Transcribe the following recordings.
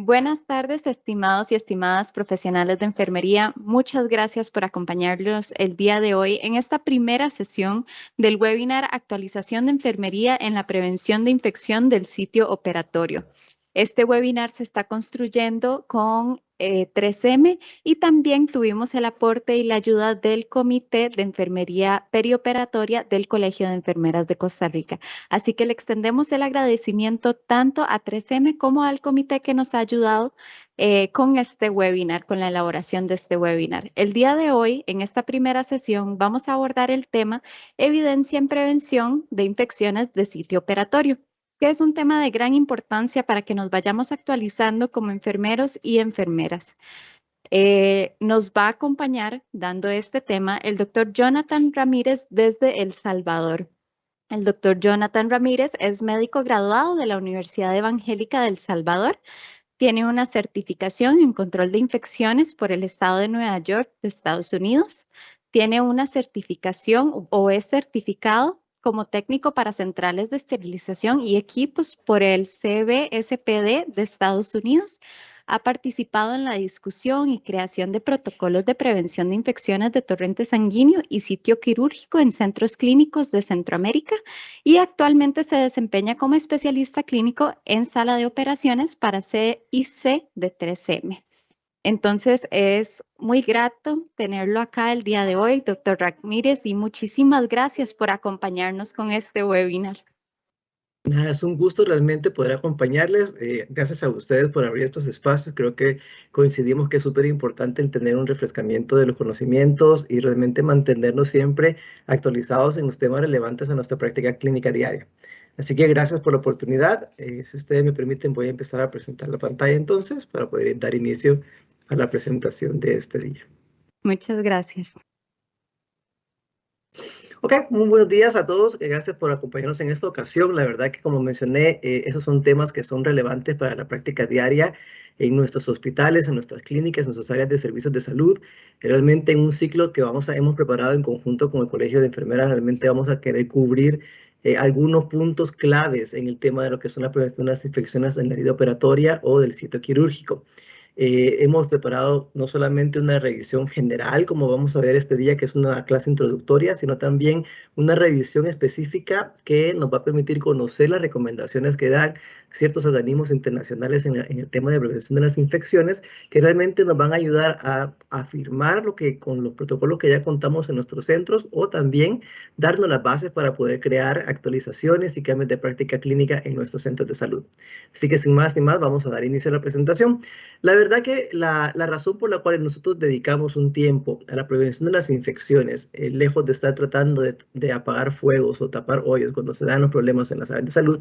Buenas tardes, estimados y estimadas profesionales de enfermería. Muchas gracias por acompañarnos el día de hoy en esta primera sesión del webinar Actualización de Enfermería en la Prevención de Infección del Sitio Operatorio. Este webinar se está construyendo con 3M y también tuvimos el aporte y la ayuda del Comité de Enfermería Perioperatoria del Colegio de Enfermeras de Costa Rica. Así que le extendemos el agradecimiento tanto a 3M como al comité que nos ha ayudado con este webinar, con la elaboración de este webinar. El día de hoy, en esta primera sesión, vamos a abordar el tema Evidencia en Prevención de Infecciones de Sitio Operatorio, que es un tema de gran importancia para que nos vayamos actualizando como enfermeros y enfermeras. Nos va a acompañar dando este tema el doctor Jonathan Ramírez desde El Salvador. El doctor Jonathan Ramírez es médico graduado de la Universidad Evangélica de El Salvador. Tiene una certificación en control de infecciones por el estado de Nueva York de Estados Unidos. Tiene una certificación o es certificado como técnico para centrales de esterilización y equipos por el CBSPD de Estados Unidos. Ha participado en la discusión y creación de protocolos de prevención de infecciones de torrente sanguíneo y sitio quirúrgico en centros clínicos de Centroamérica y actualmente se desempeña como especialista clínico en sala de operaciones para CIC de 3M. Entonces es muy grato tenerlo acá el día de hoy, doctor Ramírez, y muchísimas gracias por acompañarnos con este webinar. Nada, es un gusto realmente poder acompañarles. Gracias a ustedes por abrir estos espacios. Creo que coincidimos que es súper importante el tener un refrescamiento de los conocimientos y realmente mantenernos siempre actualizados en los temas relevantes a nuestra práctica clínica diaria. Así que gracias por la oportunidad. Si ustedes me permiten, voy a empezar a presentar la pantalla entonces para poder dar inicio a la presentación de este día. Muchas gracias. Ok, muy buenos días a todos. Gracias por acompañarnos en esta ocasión. La verdad que, como mencioné, esos son temas que son relevantes para la práctica diaria en nuestros hospitales, en nuestras clínicas, en nuestras áreas de servicios de salud. Realmente en un ciclo que hemos preparado en conjunto con el Colegio de Enfermeras, realmente vamos a querer cubrir algunos puntos claves en el tema de lo que son la prevención de las infecciones en la herida operatoria o del sitio quirúrgico. Hemos preparado no solamente una revisión general, como vamos a ver este día, que es una clase introductoria, sino también una revisión específica que nos va a permitir conocer las recomendaciones que dan ciertos organismos internacionales en el tema de prevención de las infecciones, que realmente nos van a ayudar a afirmar lo que con los protocolos que ya contamos en nuestros centros, o también darnos las bases para poder crear actualizaciones y cambios de práctica clínica en nuestros centros de salud. Así que sin más ni más, vamos a dar inicio a la presentación. La verdad que la razón por la cual nosotros dedicamos un tiempo a la prevención de las infecciones, lejos de estar tratando de apagar fuegos o tapar hoyos cuando se dan los problemas en las áreas de salud,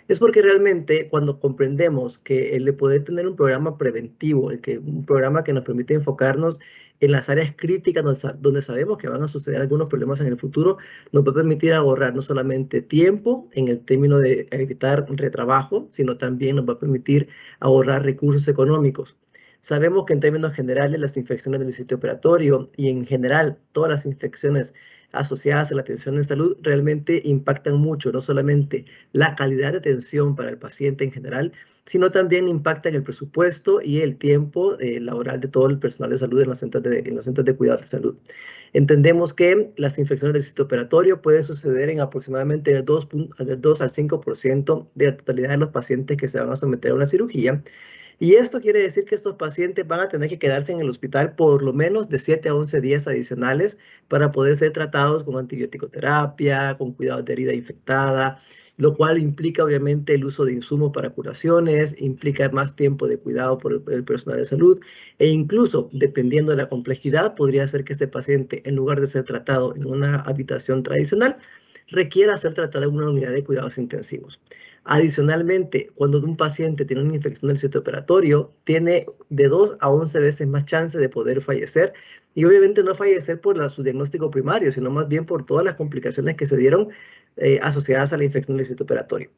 es porque realmente cuando comprendemos que el de poder tener un programa preventivo, un programa que nos permite enfocarnos en las áreas críticas donde sabemos que van a suceder algunos problemas en el futuro, nos va a permitir ahorrar no solamente tiempo en el término de evitar retrabajo, sino también nos va a permitir ahorrar recursos económicos. Sabemos que en términos generales las infecciones del sitio operatorio y en general todas las infecciones asociadas a la atención en salud realmente impactan mucho, no solamente la calidad de atención para el paciente en general, sino también impactan el presupuesto y el tiempo laboral de todo el personal de salud en los centros de cuidado de salud. Entendemos que las infecciones del sitio operatorio pueden suceder en aproximadamente del 2 al 5% de la totalidad de los pacientes que se van a someter a una cirugía. Y esto quiere decir que estos pacientes van a tener que quedarse en el hospital por lo menos de 7 a 11 días adicionales para poder ser tratados con antibiótico-terapia, con cuidados de herida infectada, lo cual implica obviamente el uso de insumos para curaciones, implica más tiempo de cuidado por el personal de salud e incluso, dependiendo de la complejidad, podría ser que este paciente, en lugar de ser tratado en una habitación tradicional, requiera ser tratado en una unidad de cuidados intensivos. Adicionalmente, cuando un paciente tiene una infección del sitio operatorio, tiene de 2 a 11 veces más chance de poder fallecer, y obviamente no fallecer por su diagnóstico primario, sino más bien por todas las complicaciones que se dieron asociadas a la infección del sitio operatorio.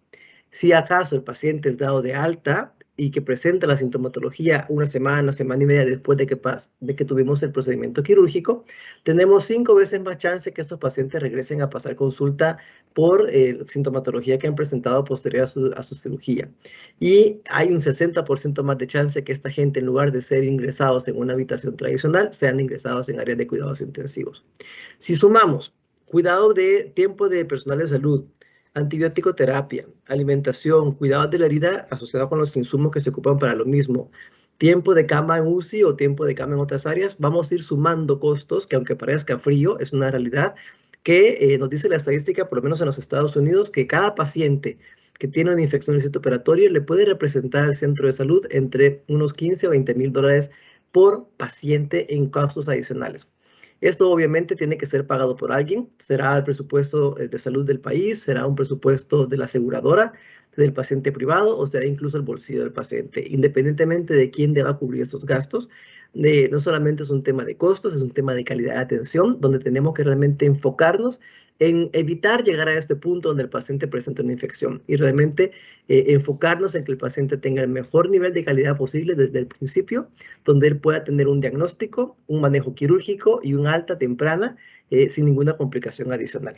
Si acaso el paciente es dado de alta, y que presenta la sintomatología una semana, semana y media después de que tuvimos el procedimiento quirúrgico, tenemos 5 veces más chance que estos pacientes regresen a pasar consulta por sintomatología que han presentado posterior a su cirugía. Y hay un 60% más de chance que esta gente, en lugar de ser ingresados en una habitación tradicional, sean ingresados en áreas de cuidados intensivos. Si sumamos cuidado de tiempo de personal de salud, antibiótico terapia, alimentación, cuidados de la herida asociado con los insumos que se ocupan para lo mismo, tiempo de cama en UCI o tiempo de cama en otras áreas, vamos a ir sumando costos que, aunque parezca frío, es una realidad que nos dice la estadística, por lo menos en los Estados Unidos, que cada paciente que tiene una infección del sitio operatorio le puede representar al centro de salud entre unos 15 o 20 mil dólares por paciente en costos adicionales. Esto obviamente tiene que ser pagado por alguien, será el presupuesto de salud del país, será un presupuesto de la aseguradora, del paciente privado o será incluso el bolsillo del paciente, independientemente de quién deba cubrir estos gastos. No solamente es un tema de costos, es un tema de calidad de atención, donde tenemos que realmente enfocarnos en evitar llegar a este punto donde el paciente presenta una infección y realmente enfocarnos en que el paciente tenga el mejor nivel de calidad posible desde el principio, donde él pueda tener un diagnóstico, un manejo quirúrgico y una alta temprana sin ninguna complicación adicional.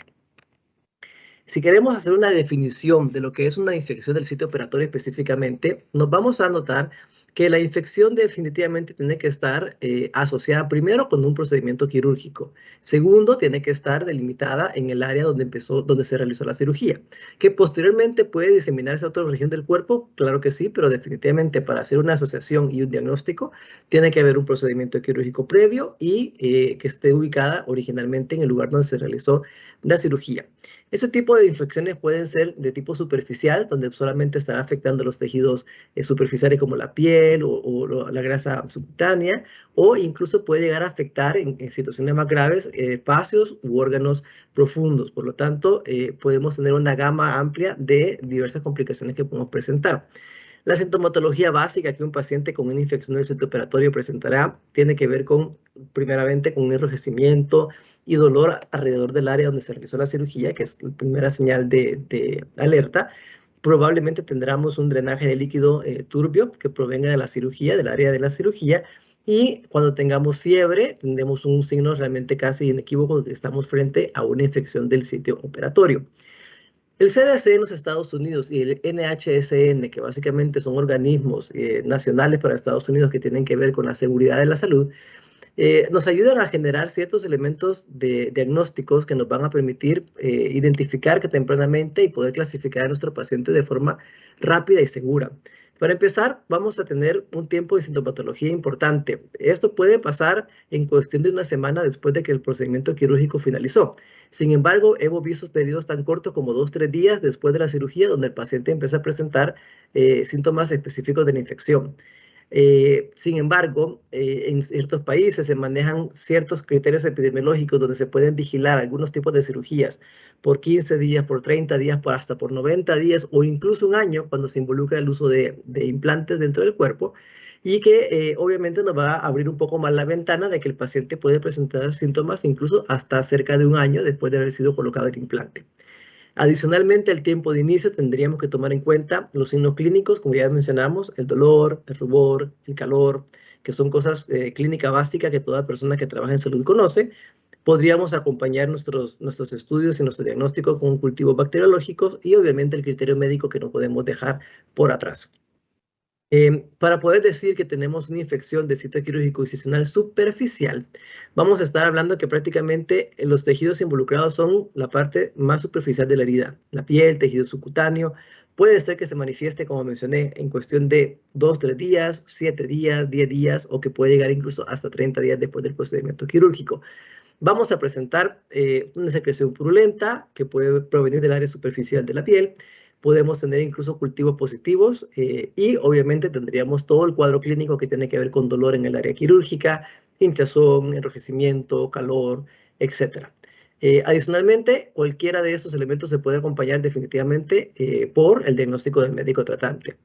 Si queremos hacer una definición de lo que es una infección del sitio operatorio específicamente, nos vamos a notar que la infección definitivamente tiene que estar asociada primero con un procedimiento quirúrgico. Segundo, tiene que estar delimitada en el área donde se realizó la cirugía. Que posteriormente puede diseminarse a otra región del cuerpo, claro que sí, pero definitivamente para hacer una asociación y un diagnóstico tiene que haber un procedimiento quirúrgico previo y que esté ubicada originalmente en el lugar donde se realizó la cirugía. Ese tipo de infecciones pueden ser de tipo superficial, donde solamente estará afectando los tejidos superficiales como la piel o la grasa subcutánea, o incluso puede llegar a afectar en situaciones más graves espacios u órganos profundos. Por lo tanto, podemos tener una gama amplia de diversas complicaciones que podemos presentar. La sintomatología básica que un paciente con una infección del sitio operatorio presentará tiene que ver primeramente con un enrojecimiento y dolor alrededor del área donde se realizó la cirugía, que es la primera señal de alerta. Probablemente tendremos un drenaje de líquido turbio que provenga de la cirugía, del área de la cirugía, y cuando tengamos fiebre, tendremos un signo realmente casi inequívoco de que estamos frente a una infección del sitio operatorio. El CDC en los Estados Unidos y el NHSN, que básicamente son organismos nacionales para Estados Unidos que tienen que ver con la seguridad de la salud, nos ayudan a generar ciertos elementos de diagnósticos que nos van a permitir identificar que tempranamente y poder clasificar a nuestro paciente de forma rápida y segura. Para empezar, vamos a tener un tiempo de sintomatología importante. Esto puede pasar en cuestión de una semana después de que el procedimiento quirúrgico finalizó. Sin embargo, hemos visto periodos tan cortos como 2-3 días después de la cirugía donde el paciente empieza a presentar síntomas específicos de la infección. Sin embargo, en ciertos países se manejan ciertos criterios epidemiológicos donde se pueden vigilar algunos tipos de cirugías por 15 días, por 30 días, hasta por 90 días o incluso un año cuando se involucra el uso de implantes dentro del cuerpo y que obviamente nos va a abrir un poco más la ventana de que el paciente puede presentar síntomas incluso hasta cerca de un año después de haber sido colocado el implante. Adicionalmente, al tiempo de inicio tendríamos que tomar en cuenta los signos clínicos, como ya mencionamos, el dolor, el rubor, el calor, que son cosas clínica básica que toda persona que trabaja en salud conoce. Podríamos acompañar nuestros estudios y nuestro diagnóstico con cultivos bacteriológicos y obviamente el criterio médico que no podemos dejar por atrás. Para poder decir que tenemos una infección de sitio quirúrgico incisional superficial, vamos a estar hablando que prácticamente los tejidos involucrados son la parte más superficial de la herida, la piel, tejido subcutáneo. Puede ser que se manifieste, como mencioné, en cuestión de 2-3 días, 7 días, 10 días, o que puede llegar incluso hasta 30 días después del procedimiento quirúrgico. Vamos a presentar una secreción purulenta que puede provenir del área superficial de la piel. Podemos tener incluso cultivos positivos y obviamente tendríamos todo el cuadro clínico que tiene que ver con dolor en el área quirúrgica, hinchazón, enrojecimiento, calor, etc. Adicionalmente, cualquiera de estos elementos se puede acompañar definitivamente por el diagnóstico del médico tratante,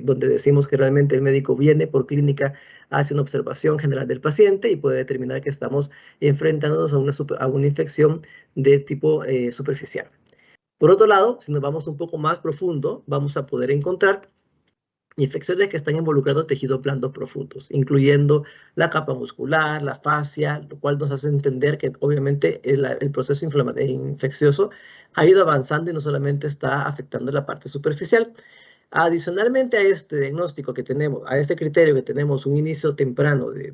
donde decimos que realmente el médico viene por clínica, hace una observación general del paciente y puede determinar que estamos enfrentándonos a una infección de tipo superficial. Por otro lado, si nos vamos un poco más profundo, vamos a poder encontrar infecciones que están involucrando tejidos blandos profundos, incluyendo la capa muscular, la fascia, lo cual nos hace entender que obviamente el proceso infeccioso ha ido avanzando y no solamente está afectando la parte superficial. Adicionalmente a este diagnóstico que tenemos, a este criterio que tenemos un inicio temprano de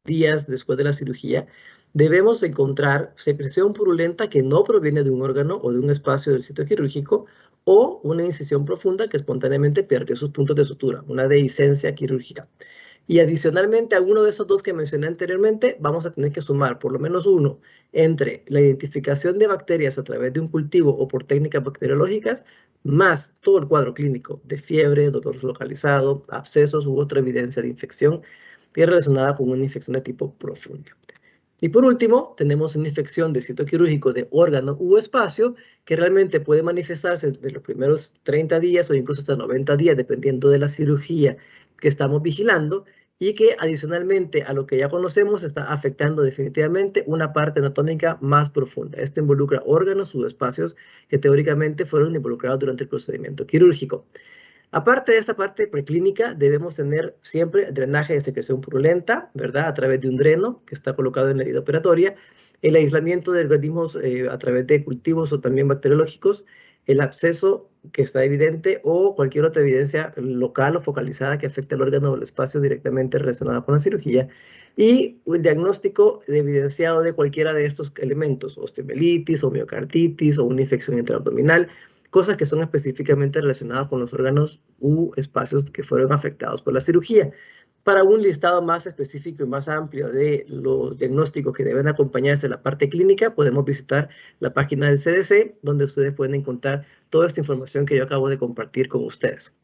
días después de la cirugía, debemos encontrar secreción purulenta que no proviene de un órgano o de un espacio del sitio quirúrgico o una incisión profunda que espontáneamente perdió sus puntos de sutura, una dehiscencia quirúrgica. Y adicionalmente a uno de esos dos que mencioné anteriormente, vamos a tener que sumar por lo menos uno entre la identificación de bacterias a través de un cultivo o por técnicas bacteriológicas, más todo el cuadro clínico de fiebre, dolor localizado, abscesos u otra evidencia de infección que es relacionada con una infección de tipo profundo. Y por último, tenemos una infección de sitio quirúrgico de órgano u espacio que realmente puede manifestarse de los primeros 30 días o incluso hasta 90 días, dependiendo de la cirugía que estamos vigilando, y que adicionalmente a lo que ya conocemos está afectando definitivamente una parte anatómica más profunda. Esto involucra órganos u espacios que teóricamente fueron involucrados durante el procedimiento quirúrgico. Aparte de esta parte preclínica, debemos tener siempre drenaje de secreción purulenta, ¿verdad? A través de un dreno que está colocado en la herida operatoria, el aislamiento de organismos a través de cultivos o también bacteriológicos, el absceso que está evidente o cualquier otra evidencia local o focalizada que afecte al órgano o el espacio directamente relacionado con la cirugía, y un diagnóstico evidenciado de cualquiera de estos elementos, osteomielitis o miocarditis o una infección intraabdominal, cosas que son específicamente relacionadas con los órganos u espacios que fueron afectados por la cirugía. Para un listado más específico y más amplio de los diagnósticos que deben acompañarse en la parte clínica, podemos visitar la página del CDC, donde ustedes pueden encontrar toda esta información que yo acabo de compartir con ustedes.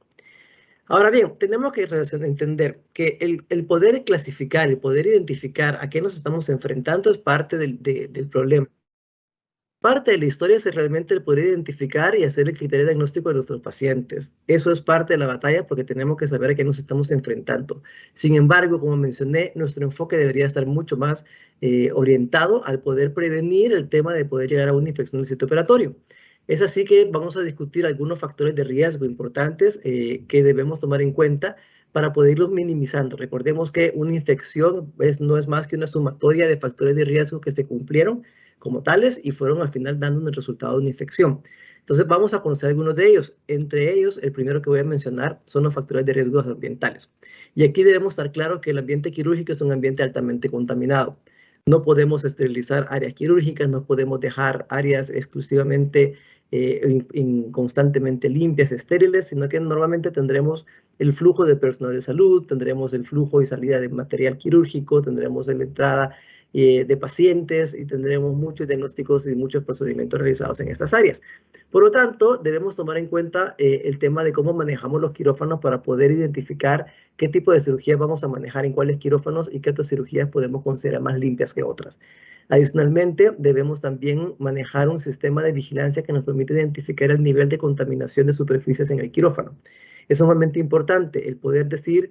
Ahora bien, tenemos que entender que el poder clasificar, el poder identificar a qué nos estamos enfrentando es parte del problema. Parte de la historia es realmente el poder identificar y hacer el criterio diagnóstico de nuestros pacientes. Eso es parte de la batalla porque tenemos que saber a qué nos estamos enfrentando. Sin embargo, como mencioné, nuestro enfoque debería estar mucho más orientado al poder prevenir el tema de poder llegar a una infección del sitio operatorio. Es así que vamos a discutir algunos factores de riesgo importantes que debemos tomar en cuenta para poder irlos minimizando. Recordemos que una infección no es más que una sumatoria de factores de riesgo que se cumplieron como tales y fueron al final dando un resultado de una infección. Entonces vamos a conocer algunos de ellos. Entre ellos, el primero que voy a mencionar son los factores de riesgo ambientales. Y aquí debemos estar claro que el ambiente quirúrgico es un ambiente altamente contaminado. No podemos esterilizar áreas quirúrgicas, no podemos dejar áreas exclusivamente constantemente limpias, estériles, sino que normalmente tendremos el flujo de personal de salud, tendremos el flujo y salida de material quirúrgico, tendremos la entrada de pacientes y tendremos muchos diagnósticos y muchos procedimientos realizados en estas áreas. Por lo tanto, debemos tomar en cuenta el tema de cómo manejamos los quirófanos para poder identificar qué tipo de cirugías vamos a manejar en cuáles quirófanos y qué otras cirugías podemos considerar más limpias que otras. Adicionalmente, debemos también manejar un sistema de vigilancia que nos permite identificar el nivel de contaminación de superficies en el quirófano. Es sumamente importante el poder decir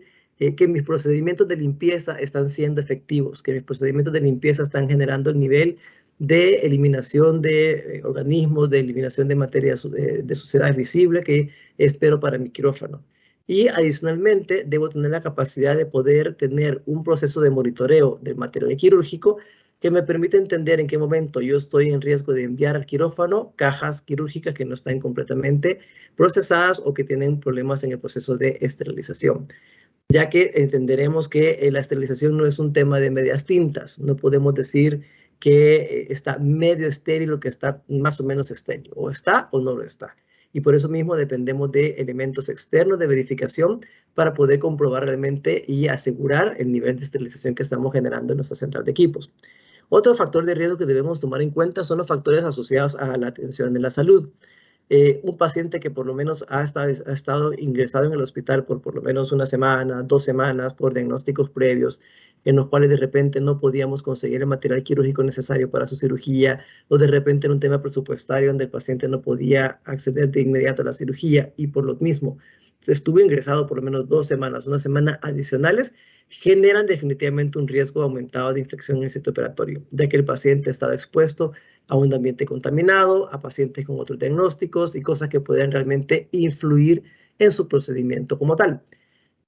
que mis procedimientos de limpieza están siendo efectivos, que mis procedimientos de limpieza están generando el nivel de eliminación de organismos, de eliminación de materia de suciedad visible que espero para mi quirófano. Y adicionalmente, debo tener la capacidad de poder tener un proceso de monitoreo del material quirúrgico que me permite entender en qué momento yo estoy en riesgo de enviar al quirófano cajas quirúrgicas que no están completamente procesadas o que tienen problemas en el proceso de esterilización, ya que entenderemos que la esterilización no es un tema de medias tintas. No podemos decir que está medio estéril o que está más o menos estéril. O está o no lo está. Y por eso mismo dependemos de elementos externos de verificación para poder comprobar realmente y asegurar el nivel de esterilización que estamos generando en nuestra central de equipos. Otro factor de riesgo que debemos tomar en cuenta son los factores asociados a la atención de la salud. Un paciente que por lo menos ha estado ingresado en el hospital por lo menos una semana, 2 semanas, por diagnósticos previos, en los cuales de repente no podíamos conseguir el material quirúrgico necesario para su cirugía, o de repente en un tema presupuestario donde el paciente no podía acceder de inmediato a la cirugía y por lo mismo estuvo ingresado por lo menos 2 semanas, una semana adicionales, generan definitivamente un riesgo aumentado de infección en el sitio operatorio, ya que el paciente ha estado expuesto a un ambiente contaminado, a pacientes con otros diagnósticos y cosas que pueden realmente influir en su procedimiento como tal.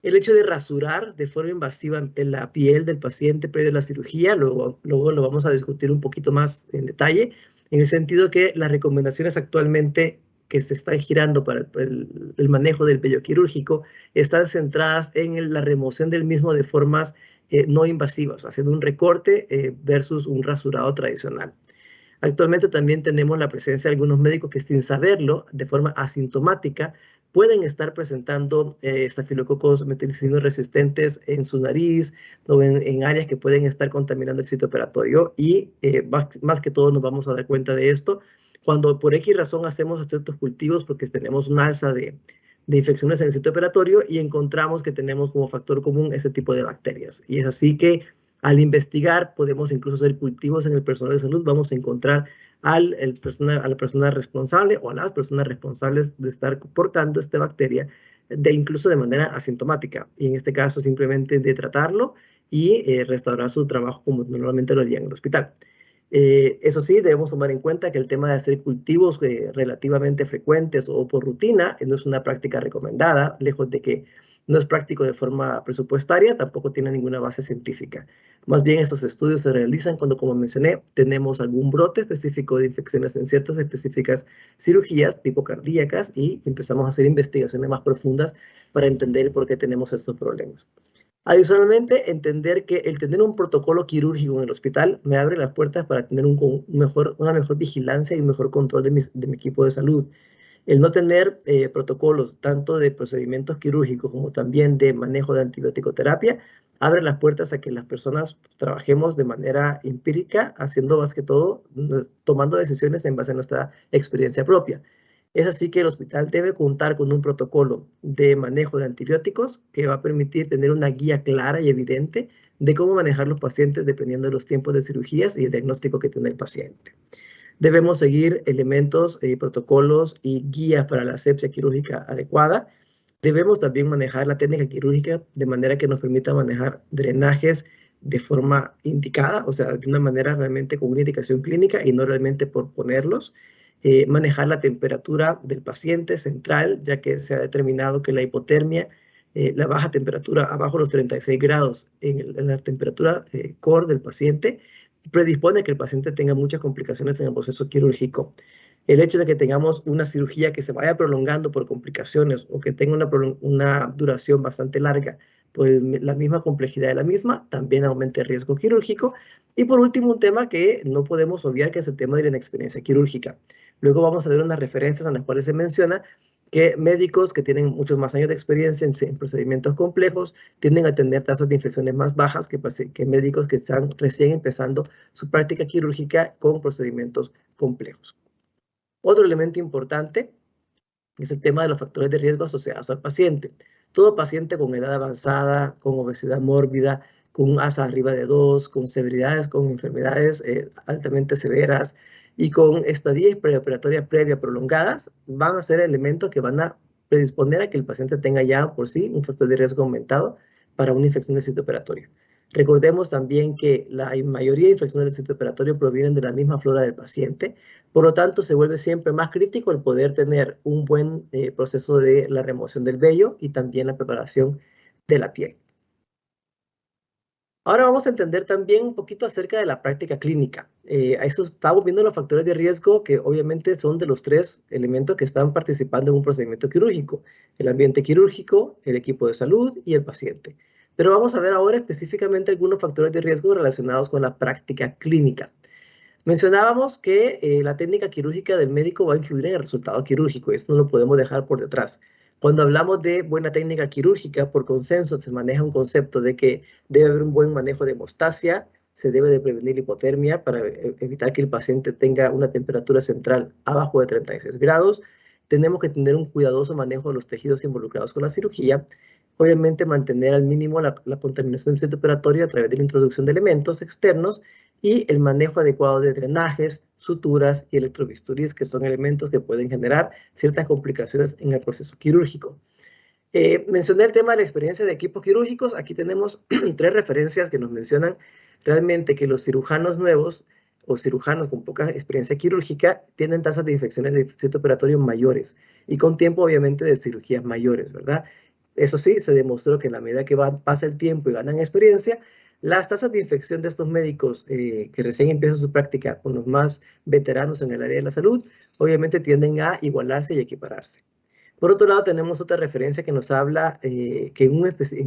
El hecho de rasurar de forma invasiva en la piel del paciente previo a la cirugía, luego lo vamos a discutir un poquito más en detalle, en el sentido que las recomendaciones actualmente que se están girando para el manejo del vello quirúrgico están centradas en la remoción del mismo de formas no invasivas, haciendo un recorte versus un rasurado tradicional. Actualmente también tenemos la presencia de algunos médicos que sin saberlo, de forma asintomática, pueden estar presentando estafilococos meticilinos resistentes en su nariz o en áreas que pueden estar contaminando el sitio operatorio y más que todo nos vamos a dar cuenta de esto cuando por X razón hacemos ciertos cultivos porque tenemos un alza de infecciones en el sitio operatorio y encontramos que tenemos como factor común ese tipo de bacterias. Y es así que al investigar, podemos incluso hacer cultivos en el personal de salud, vamos a encontrar a la persona responsable o a las personas responsables de estar portando esta bacteria, incluso de manera asintomática. Y en este caso, simplemente de tratarlo y restaurar su trabajo como normalmente lo haría en el hospital. Eso sí, debemos tomar en cuenta que el tema de hacer cultivos relativamente frecuentes o por rutina no es una práctica recomendada, lejos de que no es práctico de forma presupuestaria, tampoco tiene ninguna base científica. Más bien, esos estudios se realizan cuando, como mencioné, tenemos algún brote específico de infecciones en ciertas específicas cirugías tipo cardíacas y empezamos a hacer investigaciones más profundas para entender por qué tenemos estos problemas. Adicionalmente, entender que el tener un protocolo quirúrgico en el hospital me abre las puertas para tener una mejor vigilancia y un mejor control de mi equipo de salud. El no tener protocolos tanto de procedimientos quirúrgicos como también de manejo de antibiótico-terapia abre las puertas a que las personas trabajemos de manera empírica, haciendo más que todo, tomando decisiones en base a nuestra experiencia propia. Es así que el hospital debe contar con un protocolo de manejo de antibióticos que va a permitir tener una guía clara y evidente de cómo manejar los pacientes dependiendo de los tiempos de cirugías y el diagnóstico que tiene el paciente. Debemos seguir elementos, protocolos y guías para la asepsia quirúrgica adecuada. Debemos también manejar la técnica quirúrgica de manera que nos permita manejar drenajes de forma indicada, o sea, de una manera realmente con una indicación clínica y no realmente por ponerlos. Manejar la temperatura del paciente central, ya que se ha determinado que la hipotermia, la baja temperatura abajo de los 36 grados en la temperatura core del paciente, predispone a que el paciente tenga muchas complicaciones en el proceso quirúrgico. El hecho de que tengamos una cirugía que se vaya prolongando por complicaciones o que tenga una duración bastante larga por la misma complejidad de la misma, también aumenta el riesgo quirúrgico. Y por último, un tema que no podemos obviar, que es el tema de la inexperiencia quirúrgica. Luego vamos a ver unas referencias en las cuales se menciona que médicos que tienen muchos más años de experiencia en procedimientos complejos tienden a tener tasas de infecciones más bajas que médicos que están recién empezando su práctica quirúrgica con procedimientos complejos. Otro elemento importante es el tema de los factores de riesgo asociados al paciente. Todo paciente con edad avanzada, con obesidad mórbida, con un ASA arriba de 2, con severidades, con enfermedades altamente severas y con estadías preoperatorias previas prolongadas, van a ser elementos que van a predisponer a que el paciente tenga ya por sí un factor de riesgo aumentado para una infección del sitio operatorio. Recordemos también que la mayoría de infecciones del sitio operatorio provienen de la misma flora del paciente, por lo tanto se vuelve siempre más crítico el poder tener un buen proceso de la remoción del vello y también la preparación de la piel. Ahora vamos a entender también un poquito acerca de la práctica clínica. A eso estamos viendo los factores de riesgo que obviamente son de los 3 elementos que están participando en un procedimiento quirúrgico: el ambiente quirúrgico, el equipo de salud y el paciente. Pero vamos a ver ahora específicamente algunos factores de riesgo relacionados con la práctica clínica. Mencionábamos que la técnica quirúrgica del médico va a influir en el resultado quirúrgico, esto no lo podemos dejar por detrás. Cuando hablamos de buena técnica quirúrgica, por consenso se maneja un concepto de que debe haber un buen manejo de hemostasia, se debe de prevenir hipotermia para evitar que el paciente tenga una temperatura central abajo de 36 grados. Tenemos que tener un cuidadoso manejo de los tejidos involucrados con la cirugía. Obviamente mantener al mínimo la contaminación del sitio operatorio a través de la introducción de elementos externos y el manejo adecuado de drenajes, suturas y electrobisturís, que son elementos que pueden generar ciertas complicaciones en el proceso quirúrgico. Mencioné el tema de la experiencia de equipos quirúrgicos. Aquí tenemos 3 referencias que nos mencionan realmente que los cirujanos nuevos o cirujanos con poca experiencia quirúrgica tienen tasas de infecciones de sitio operatorio mayores y con tiempo obviamente de cirugías mayores, ¿verdad? Eso sí, se demostró que a la medida que pasa el tiempo y ganan experiencia, las tasas de infección de estos médicos que recién empiezan su práctica con los más veteranos en el área de la salud, obviamente tienden a igualarse y equipararse. Por otro lado, tenemos otra referencia que nos habla que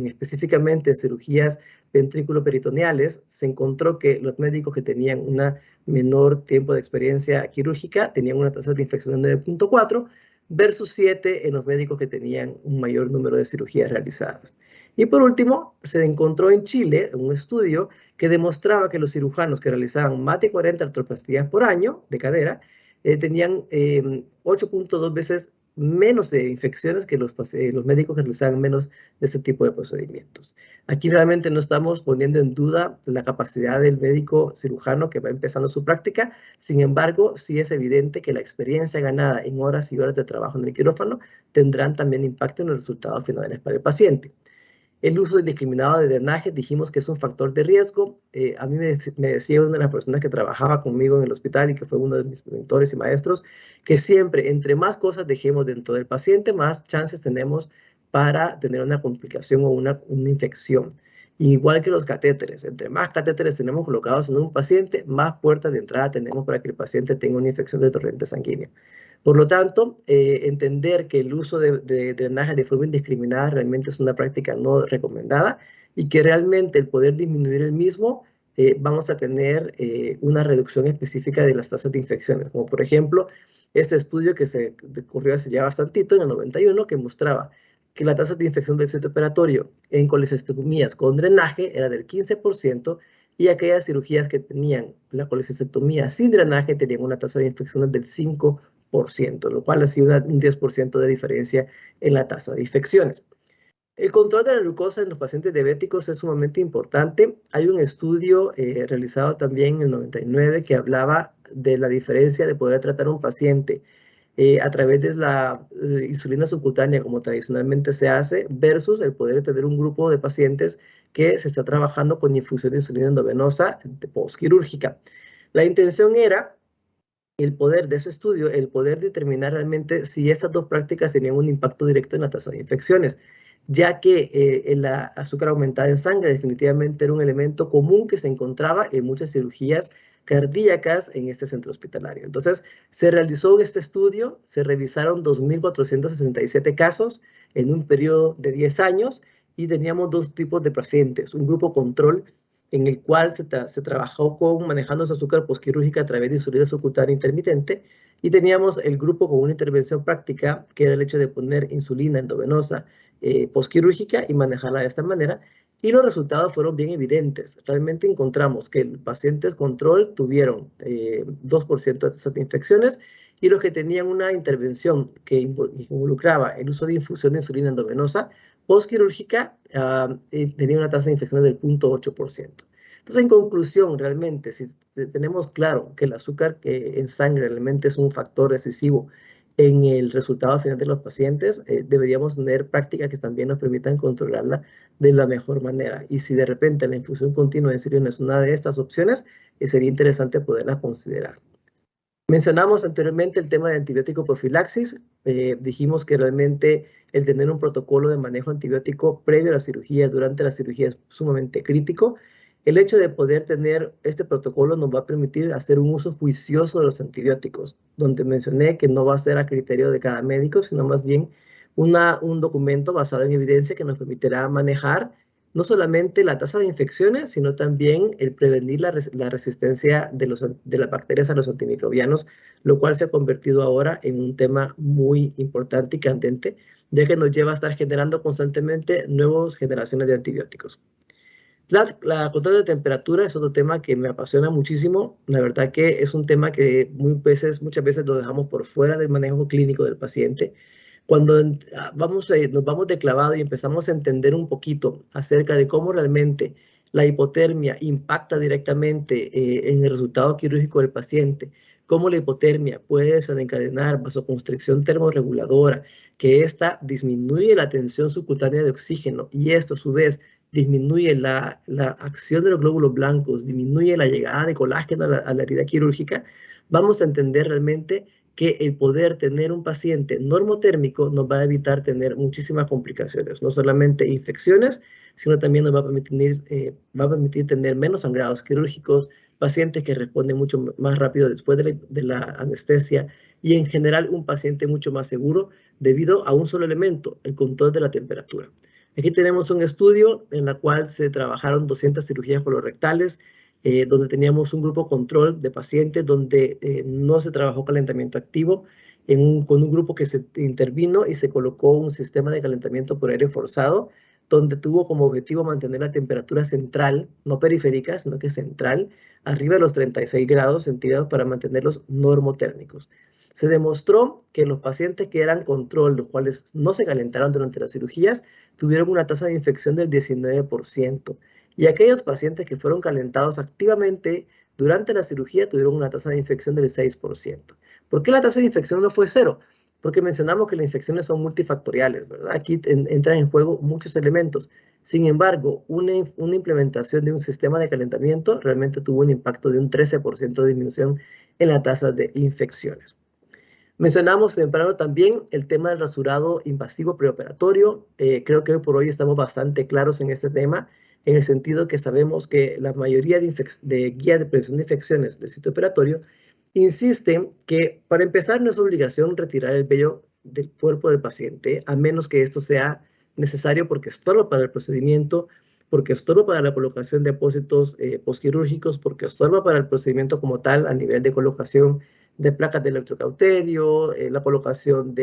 específicamente en cirugías ventrículo-peritoneales se encontró que los médicos que tenían un menor tiempo de experiencia quirúrgica tenían una tasa de infección de 9.4 versus 7 en los médicos que tenían un mayor número de cirugías realizadas. Y por último, se encontró en Chile un estudio que demostraba que los cirujanos que realizaban más de 40 artroplastías por año de cadera tenían 8.2 veces menos de infecciones que los médicos que realizan menos de ese tipo de procedimientos. Aquí realmente no estamos poniendo en duda la capacidad del médico cirujano que va empezando su práctica. Sin embargo, sí es evidente que la experiencia ganada en horas y horas de trabajo en el quirófano tendrán también impacto en los resultados finales para el paciente. El uso indiscriminado de drenaje dijimos que es un factor de riesgo. A mí me decía una de las personas que trabajaba conmigo en el hospital y que fue uno de mis mentores y maestros, que siempre entre más cosas dejemos dentro del paciente, más chances tenemos para tener una complicación o una infección. Igual que los catéteres, entre más catéteres tenemos colocados en un paciente, más puertas de entrada tenemos para que el paciente tenga una infección de torrente sanguíneo. Por lo tanto, entender que el uso de drenaje de forma indiscriminada realmente es una práctica no recomendada y que realmente el poder disminuir el mismo, vamos a tener una reducción específica de las tasas de infecciones, como por ejemplo este estudio que se ocurrió hace ya bastantito, en el 91, que mostraba que la tasa de infección del sitio operatorio en colecistectomías con drenaje era del 15% y aquellas cirugías que tenían la colecistectomía sin drenaje tenían una tasa de infecciones del 5%, lo cual ha sido un 10% de diferencia en la tasa de infecciones. El control de la glucosa en los pacientes diabéticos es sumamente importante. Hay un estudio realizado también en el 99 que hablaba de la diferencia de poder tratar a un paciente a través de la insulina subcutánea, como tradicionalmente se hace, versus el poder tener un grupo de pacientes que se está trabajando con infusión de insulina endovenosa postquirúrgica. La intención era el poder de ese estudio, el poder determinar realmente si estas dos prácticas tenían un impacto directo en la tasa de infecciones, ya que la azúcar aumentada en sangre definitivamente era un elemento común que se encontraba en muchas cirugías cardíacas en este centro hospitalario. Entonces, se realizó este estudio, se revisaron 2.467 casos en un periodo de 10 años y teníamos dos tipos de pacientes, un grupo control en el cual se trabajó con manejando esa azúcar postquirúrgica a través de insulina subcutánea intermitente, y teníamos el grupo con una intervención práctica, que era el hecho de poner insulina endovenosa postquirúrgica y manejarla de esta manera, y los resultados fueron bien evidentes. Realmente encontramos que los pacientes control tuvieron 2% de tasas de infecciones, y los que tenían una intervención que involucraba el uso de infusión de insulina endovenosa postquirúrgica tenía una tasa de infección del 0.8%. Entonces, en conclusión, realmente, si tenemos claro que el azúcar en sangre realmente es un factor decisivo en el resultado final de los pacientes, deberíamos tener prácticas que también nos permitan controlarla de la mejor manera. Y si de repente la infusión continua de insulina es una de estas opciones, sería interesante poderla considerar. Mencionamos anteriormente el tema de antibiótico profilaxis. Dijimos que realmente el tener un protocolo de manejo antibiótico previo a la cirugía, durante la cirugía, es sumamente crítico. El hecho de poder tener este protocolo nos va a permitir hacer un uso juicioso de los antibióticos, donde mencioné que no va a ser a criterio de cada médico, sino más bien un documento basado en evidencia que nos permitirá manejar no solamente la tasa de infecciones, sino también el prevenir la resistencia de las bacterias a los antimicrobianos, lo cual se ha convertido ahora en un tema muy importante y candente, ya que nos lleva a estar generando constantemente nuevas generaciones de antibióticos. La control de temperatura es otro tema que me apasiona muchísimo. La verdad que es un tema que muchas veces lo dejamos por fuera del manejo clínico del paciente. Cuando nos vamos de clavado y empezamos a entender un poquito acerca de cómo realmente la hipotermia impacta directamente en el resultado quirúrgico del paciente, cómo la hipotermia puede desencadenar vasoconstricción termorreguladora, que esta disminuye la tensión subcutánea de oxígeno y esto a su vez disminuye la acción de los glóbulos blancos, disminuye la llegada de colágeno a la herida quirúrgica, vamos a entender realmente que el poder tener un paciente normotérmico nos va a evitar tener muchísimas complicaciones, no solamente infecciones, sino también nos va a permitir tener menos sangrados quirúrgicos, pacientes que responden mucho más rápido después de la anestesia y en general un paciente mucho más seguro debido a un solo elemento, el control de la temperatura. Aquí tenemos un estudio en el cual se trabajaron 200 cirugías colorectales, donde teníamos un grupo control de pacientes donde no se trabajó calentamiento activo, con un grupo que se intervino y se colocó un sistema de calentamiento por aire forzado, donde tuvo como objetivo mantener la temperatura central, no periférica, sino que central, arriba de los 36 grados centígrados para mantenerlos normotérmicos. Se demostró que los pacientes que eran control, los cuales no se calentaron durante las cirugías, tuvieron una tasa de infección del 19%. Y aquellos pacientes que fueron calentados activamente durante la cirugía tuvieron una tasa de infección del 6%. ¿Por qué la tasa de infección no fue cero? Porque mencionamos que las infecciones son multifactoriales, ¿verdad? Aquí entran en juego muchos elementos. Sin embargo, una implementación de un sistema de calentamiento realmente tuvo un impacto de un 13% de disminución en la tasa de infecciones. Mencionamos temprano también el tema del rasurado invasivo preoperatorio. Creo que hoy por hoy estamos bastante claros en este tema, en el sentido que sabemos que la mayoría de guías de prevención de infecciones del sitio operatorio insisten que para empezar no es obligación retirar el vello del cuerpo del paciente, a menos que esto sea necesario porque estorba para el procedimiento, porque estorba para la colocación de apósitos postquirúrgicos, porque estorba para el procedimiento como tal a nivel de colocación de placas de electrocauterio, la colocación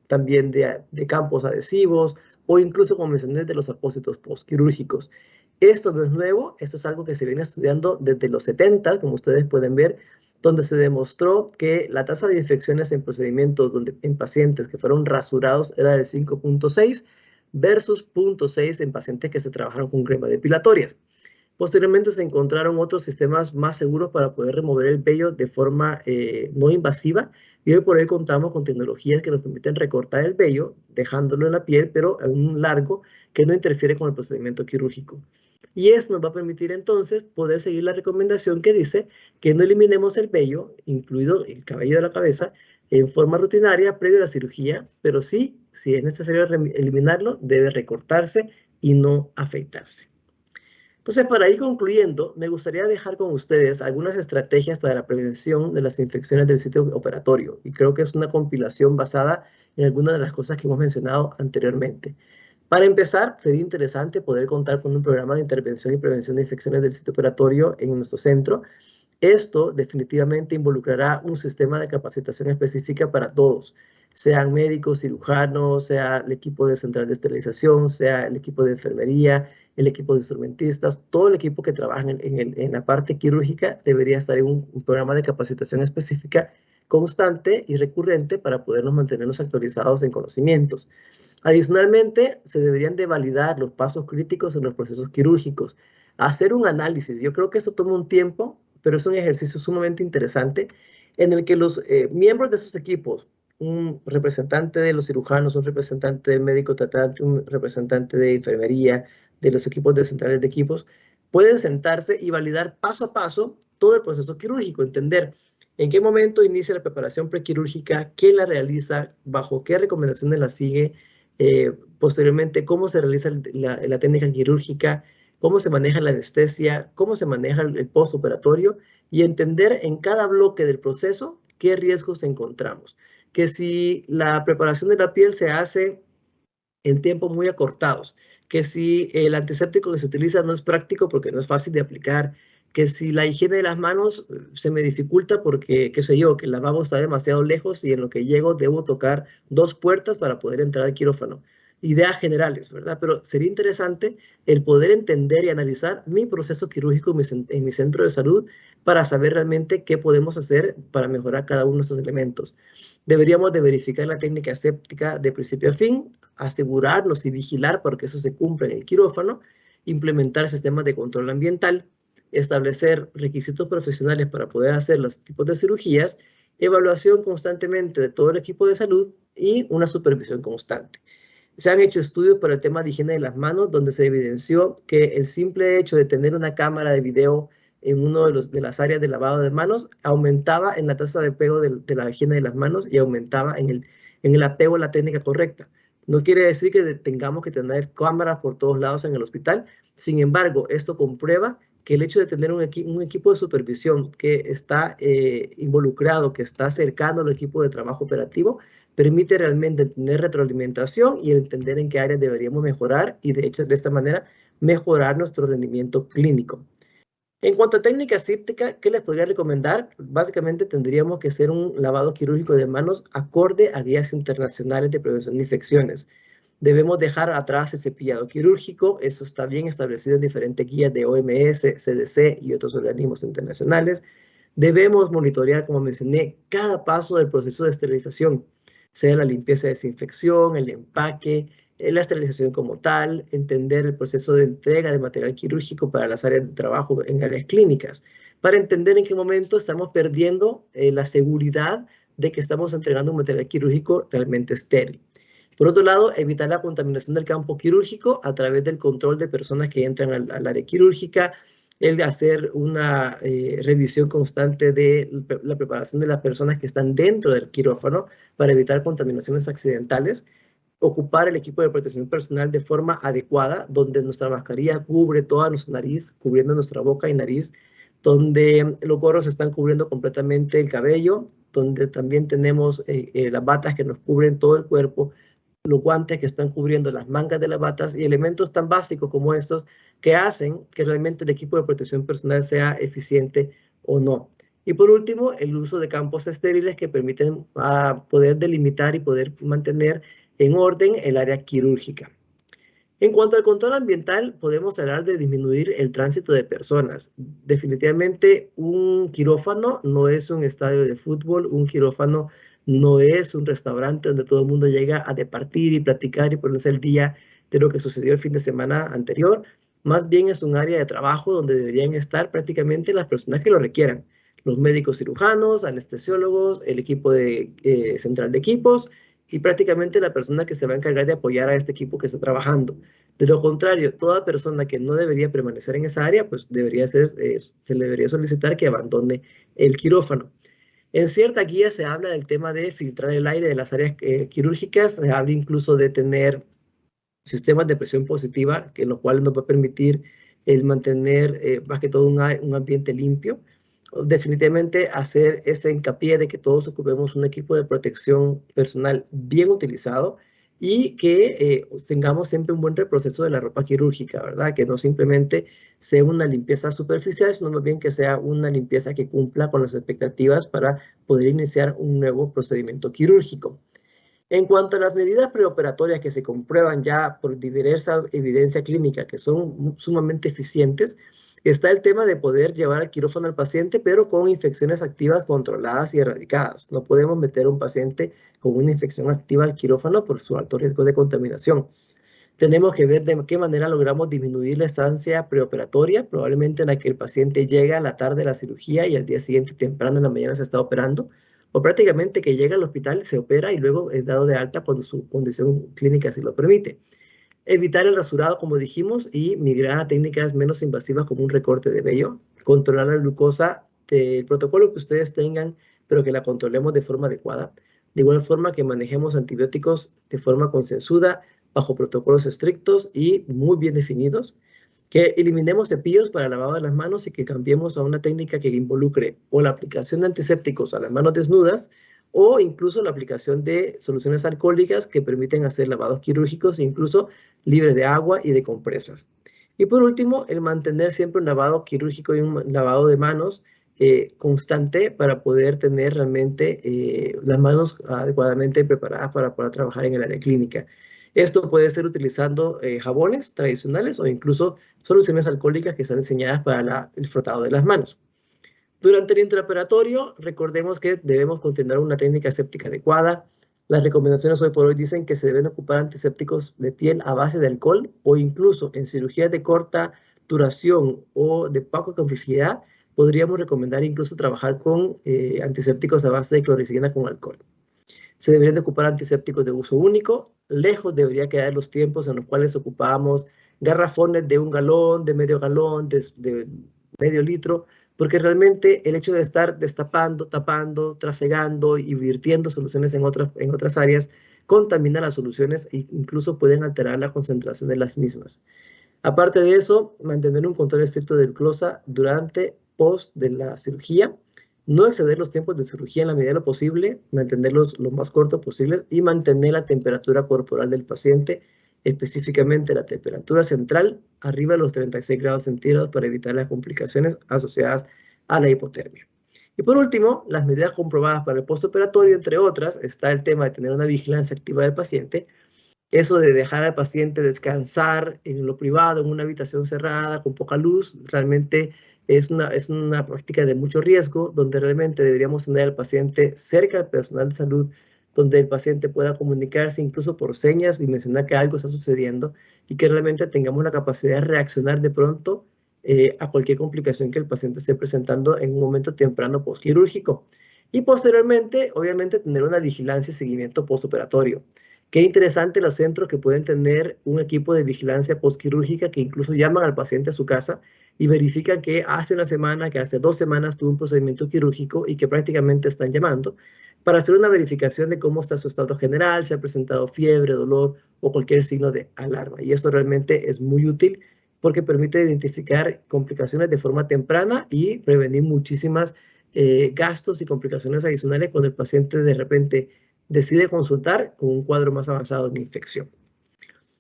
también de campos adhesivos o incluso, como mencioné, de los apósitos postquirúrgicos. Esto no es nuevo, esto es algo que se viene estudiando desde los 70, como ustedes pueden ver, donde se demostró que la tasa de infecciones en procedimientos en pacientes que fueron rasurados era de 5.6 versus 0.6 en pacientes que se trabajaron con crema depilatorias. Posteriormente se encontraron otros sistemas más seguros para poder remover el vello de forma no invasiva y hoy por hoy contamos con tecnologías que nos permiten recortar el vello, dejándolo en la piel, pero en un largo que no interfiere con el procedimiento quirúrgico. Y esto nos va a permitir entonces poder seguir la recomendación que dice que no eliminemos el vello, incluido el cabello de la cabeza, en forma rutinaria previo a la cirugía, pero sí, si es necesario eliminarlo, debe recortarse y no afeitarse. Entonces, para ir concluyendo, me gustaría dejar con ustedes algunas estrategias para la prevención de las infecciones del sitio operatorio. Y creo que es una compilación basada en algunas de las cosas que hemos mencionado anteriormente. Para empezar, sería interesante poder contar con un programa de intervención y prevención de infecciones del sitio operatorio en nuestro centro. Esto definitivamente involucrará un sistema de capacitación específica para todos, sean médicos, cirujanos, sea el equipo de central de esterilización, sea el equipo de enfermería, el equipo de instrumentistas, todo el equipo que trabaja en la parte quirúrgica debería estar en un programa de capacitación específica constante y recurrente para podernos mantenernos actualizados en conocimientos. Adicionalmente, se deberían de validar los pasos críticos en los procesos quirúrgicos, hacer un análisis. Yo creo que esto toma un tiempo, pero es un ejercicio sumamente interesante en el que los miembros de esos equipos, un representante de los cirujanos, un representante del médico tratante, un representante de enfermería, de los equipos de centrales de equipos, pueden sentarse y validar paso a paso todo el proceso quirúrgico, entender en qué momento inicia la preparación prequirúrgica, quién la realiza, bajo qué recomendaciones la sigue, posteriormente cómo se realiza la técnica quirúrgica, cómo se maneja la anestesia, cómo se maneja el postoperatorio y entender en cada bloque del proceso qué riesgos encontramos. Que si la preparación de la piel se hace en tiempos muy acortados, que si el antiséptico que se utiliza no es práctico porque no es fácil de aplicar, que si la higiene de las manos se me dificulta porque, qué sé yo, que el lavabo está demasiado lejos y en lo que llego debo tocar 2 puertas para poder entrar al quirófano. Ideas generales, ¿verdad? Pero sería interesante el poder entender y analizar mi proceso quirúrgico en mi centro de salud para saber realmente qué podemos hacer para mejorar cada uno de estos elementos. Deberíamos de verificar la técnica aséptica de principio a fin, asegurarnos y vigilar porque eso se cumpla en el quirófano, implementar sistemas de control ambiental, establecer requisitos profesionales para poder hacer los tipos de cirugías, evaluación constantemente de todo el equipo de salud y una supervisión constante. Se han hecho estudios para el tema de higiene de las manos donde se evidenció que el simple hecho de tener una cámara de video en una de las áreas de lavado de manos, aumentaba en la tasa de apego de la higiene de las manos y aumentaba en el apego a la técnica correcta. No quiere decir que tengamos que tener cámaras por todos lados en el hospital. Sin embargo, esto comprueba que el hecho de tener un equipo de supervisión que está involucrado, que está cercano al equipo de trabajo operativo, permite realmente tener retroalimentación y entender en qué áreas deberíamos mejorar y de hecho de esta manera mejorar nuestro rendimiento clínico. En cuanto a técnica aséptica, ¿qué les podría recomendar? Básicamente tendríamos que hacer un lavado quirúrgico de manos acorde a guías internacionales de prevención de infecciones. Debemos dejar atrás el cepillado quirúrgico, eso está bien establecido en diferentes guías de OMS, CDC y otros organismos internacionales. Debemos monitorear, como mencioné, cada paso del proceso de esterilización, sea la limpieza, desinfección, el empaque, la esterilización como tal, entender el proceso de entrega de material quirúrgico para las áreas de trabajo en áreas clínicas, para entender en qué momento estamos perdiendo la seguridad de que estamos entregando un material quirúrgico realmente estéril. Por otro lado, evitar la contaminación del campo quirúrgico a través del control de personas que entran al área quirúrgica, el hacer una revisión constante de la preparación de las personas que están dentro del quirófano para evitar contaminaciones accidentales, ocupar el equipo de protección personal de forma adecuada, donde nuestra mascarilla cubre toda nuestra nariz, cubriendo nuestra boca y nariz, donde los gorros están cubriendo completamente el cabello, donde también tenemos las batas que nos cubren todo el cuerpo, los guantes que están cubriendo las mangas de las batas y elementos tan básicos como estos que hacen que realmente el equipo de protección personal sea eficiente o no. Y por último, el uso de campos estériles que permiten poder delimitar y poder mantener en orden el área quirúrgica. En cuanto al control ambiental, podemos hablar de disminuir el tránsito de personas. Definitivamente, un quirófano no es un estadio de fútbol, un quirófano no es un restaurante donde todo el mundo llega a departir y platicar y ponerse el día de lo que sucedió el fin de semana anterior. Más bien es un área de trabajo donde deberían estar prácticamente las personas que lo requieran. Los médicos cirujanos, anestesiólogos, el equipo central de equipos, y prácticamente la persona que se va a encargar de apoyar a este equipo que está trabajando. De lo contrario, toda persona que no debería permanecer en esa área, pues se le debería solicitar que abandone el quirófano. En cierta guía se habla del tema de filtrar el aire de las áreas quirúrgicas, se habla incluso de tener sistemas de presión positiva, que lo cual nos va a permitir el mantener más que todo un ambiente limpio. Definitivamente hacer ese hincapié de que todos ocupemos un equipo de protección personal bien utilizado y que tengamos siempre un buen reproceso de la ropa quirúrgica, ¿verdad? Que no simplemente sea una limpieza superficial, sino más bien que sea una limpieza que cumpla con las expectativas para poder iniciar un nuevo procedimiento quirúrgico. En cuanto a las medidas preoperatorias que se comprueban ya por diversa evidencia clínica que son sumamente eficientes, está el tema de poder llevar al quirófano al paciente, pero con infecciones activas controladas y erradicadas. No podemos meter a un paciente con una infección activa al quirófano por su alto riesgo de contaminación. Tenemos que ver de qué manera logramos disminuir la estancia preoperatoria, probablemente en la que el paciente llega a la tarde de la cirugía y al día siguiente temprano en la mañana se está operando, o prácticamente que llega al hospital, se opera y luego es dado de alta cuando su condición clínica así lo permite. Evitar el rasurado, como dijimos, y migrar a técnicas menos invasivas como un recorte de vello. Controlar la glucosa del protocolo que ustedes tengan, pero que la controlemos de forma adecuada. De igual forma que manejemos antibióticos de forma concienzuda, bajo protocolos estrictos y muy bien definidos. Que eliminemos cepillos para lavado de las manos y que cambiemos a una técnica que involucre o la aplicación de antisépticos a las manos desnudas o incluso la aplicación de soluciones alcohólicas que permiten hacer lavados quirúrgicos, incluso libres de agua y de compresas. Y por último, el mantener siempre un lavado quirúrgico y un lavado de manos constante para poder tener realmente las manos adecuadamente preparadas para poder trabajar en el área clínica. Esto puede ser utilizando jabones tradicionales o incluso soluciones alcohólicas que están diseñadas para el frotado de las manos. Durante el intraoperatorio, recordemos que debemos continuar una técnica aséptica adecuada. Las recomendaciones hoy por hoy dicen que se deben ocupar antisépticos de piel a base de alcohol o incluso en cirugías de corta duración o de poca complejidad, podríamos recomendar incluso trabajar con antisépticos a base de clorexidina con alcohol. Se deberían de ocupar antisépticos de uso único. Lejos debería quedar los tiempos en los cuales ocupábamos garrafones de 1 galón, de medio galón, de medio litro, porque realmente el hecho de estar destapando, tapando, trasegando y virtiendo soluciones en otras áreas contamina las soluciones e incluso pueden alterar la concentración de las mismas. Aparte de eso, mantener un control estricto del glucosa durante, post de la cirugía, no exceder los tiempos de cirugía en la medida de lo posible, mantenerlos lo más cortos posibles y mantener la temperatura corporal del paciente, específicamente la temperatura central, arriba de los 36 grados centígrados para evitar las complicaciones asociadas a la hipotermia. Y por último, las medidas comprobadas para el postoperatorio, entre otras, está el tema de tener una vigilancia activa del paciente. Eso de dejar al paciente descansar en lo privado, en una habitación cerrada, con poca luz, realmente es una práctica de mucho riesgo, donde realmente deberíamos tener al paciente cerca del personal de salud, donde el paciente pueda comunicarse incluso por señas y mencionar que algo está sucediendo y que realmente tengamos la capacidad de reaccionar de pronto a cualquier complicación que el paciente esté presentando en un momento temprano postquirúrgico. Y posteriormente, obviamente, tener una vigilancia y seguimiento postoperatorio. Qué interesante los centros que pueden tener un equipo de vigilancia postquirúrgica que incluso llaman al paciente a su casa y verifican que hace una semana, que hace 2 semanas tuvo un procedimiento quirúrgico y que prácticamente están llamando para hacer una verificación de cómo está su estado general, si ha presentado fiebre, dolor o cualquier signo de alarma. Y esto realmente es muy útil porque permite identificar complicaciones de forma temprana y prevenir muchísimas gastos y complicaciones adicionales cuando el paciente de repente decide consultar con un cuadro más avanzado de infección.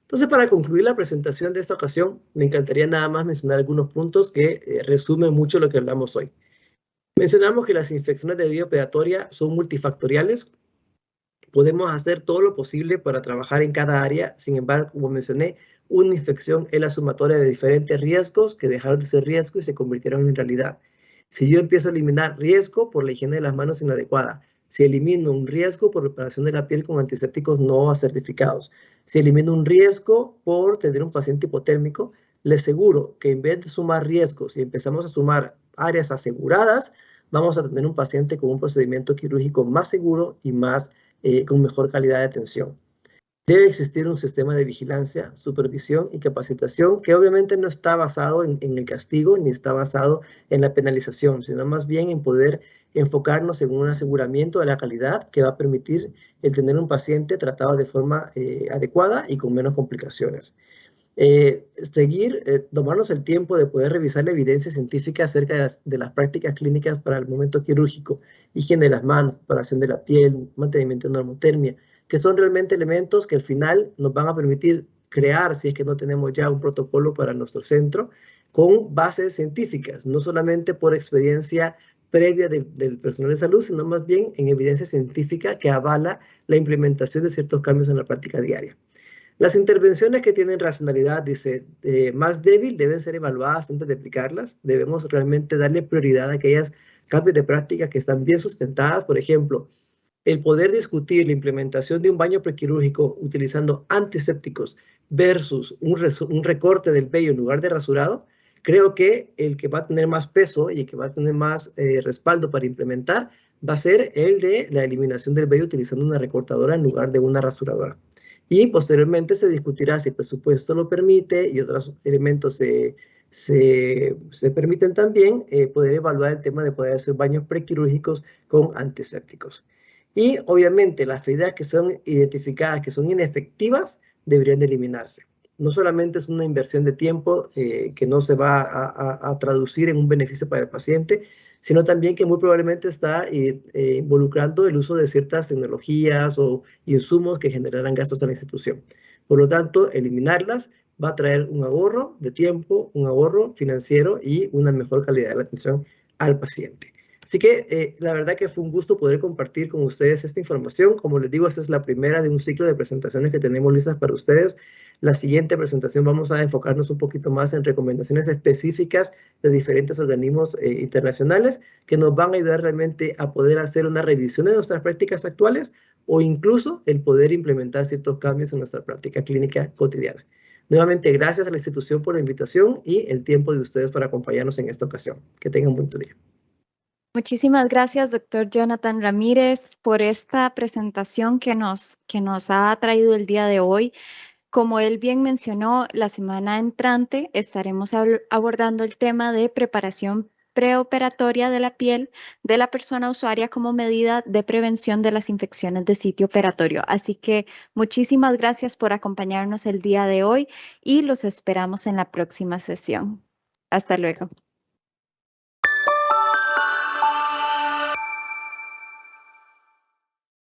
Entonces, para concluir la presentación de esta ocasión, me encantaría nada más mencionar algunos puntos que resumen mucho lo que hablamos hoy. Mencionamos que las infecciones de vía operatoria son multifactoriales. Podemos hacer todo lo posible para trabajar en cada área. Sin embargo, como mencioné, una infección es la sumatoria de diferentes riesgos que dejaron de ser riesgo y se convirtieron en realidad. Si yo empiezo a eliminar riesgo por la higiene de las manos inadecuada, si elimino un riesgo por reparación de la piel con antisépticos no certificados, si elimino un riesgo por tener un paciente hipotérmico, les aseguro que en vez de sumar riesgos y empezamos a sumar áreas aseguradas, vamos a tener un paciente con un procedimiento quirúrgico más seguro y con mejor calidad de atención. Debe existir un sistema de vigilancia, supervisión y capacitación que obviamente no está basado en el castigo ni está basado en la penalización, sino más bien en poder enfocarnos en un aseguramiento de la calidad que va a permitir el tener un paciente tratado de forma adecuada y con menos complicaciones. Tomarnos el tiempo de poder revisar la evidencia científica acerca de las prácticas clínicas para el momento quirúrgico, higiene de las manos, preparación de la piel, mantenimiento de normotermia, que son realmente elementos que al final nos van a permitir crear, si es que no tenemos ya un protocolo para nuestro centro, con bases científicas, no solamente por experiencia previa del personal de salud, sino más bien en evidencia científica que avala la implementación de ciertos cambios en la práctica diaria. Las intervenciones que tienen racionalidad, dice, más débil deben ser evaluadas antes de aplicarlas. Debemos realmente darle prioridad a aquellas cambios de práctica que están bien sustentadas. Por ejemplo, el poder discutir la implementación de un baño prequirúrgico utilizando antisépticos versus un recorte del vello en lugar de rasurado, creo que el que va a tener más peso y el que va a tener más respaldo para implementar va a ser el de la eliminación del vello utilizando una recortadora en lugar de una rasuradora. Y posteriormente se discutirá si el presupuesto lo permite y otros elementos se permiten también poder evaluar el tema de poder hacer baños prequirúrgicos con antisépticos. Y obviamente las feridas que son identificadas, que son inefectivas, deberían de eliminarse. No solamente es una inversión de tiempo que no se va a traducir en un beneficio para el paciente, sino también que muy probablemente está involucrando el uso de ciertas tecnologías o insumos que generarán gastos a la institución. Por lo tanto, eliminarlas va a traer un ahorro de tiempo, un ahorro financiero y una mejor calidad de la atención al paciente. Así que la verdad que fue un gusto poder compartir con ustedes esta información. Como les digo, esta es la primera de un ciclo de presentaciones que tenemos listas para ustedes. La siguiente presentación vamos a enfocarnos un poquito más en recomendaciones específicas de diferentes organismos internacionales que nos van a ayudar realmente a poder hacer una revisión de nuestras prácticas actuales o incluso el poder implementar ciertos cambios en nuestra práctica clínica cotidiana. Nuevamente, gracias a la institución por la invitación y el tiempo de ustedes para acompañarnos en esta ocasión. Que tengan un buen día. Muchísimas gracias, doctor Jonathan Ramírez, por esta presentación que nos ha traído el día de hoy. Como él bien mencionó, la semana entrante estaremos abordando el tema de preparación preoperatoria de la piel de la persona usuaria como medida de prevención de las infecciones de sitio operatorio. Así que muchísimas gracias por acompañarnos el día de hoy y los esperamos en la próxima sesión. Hasta luego.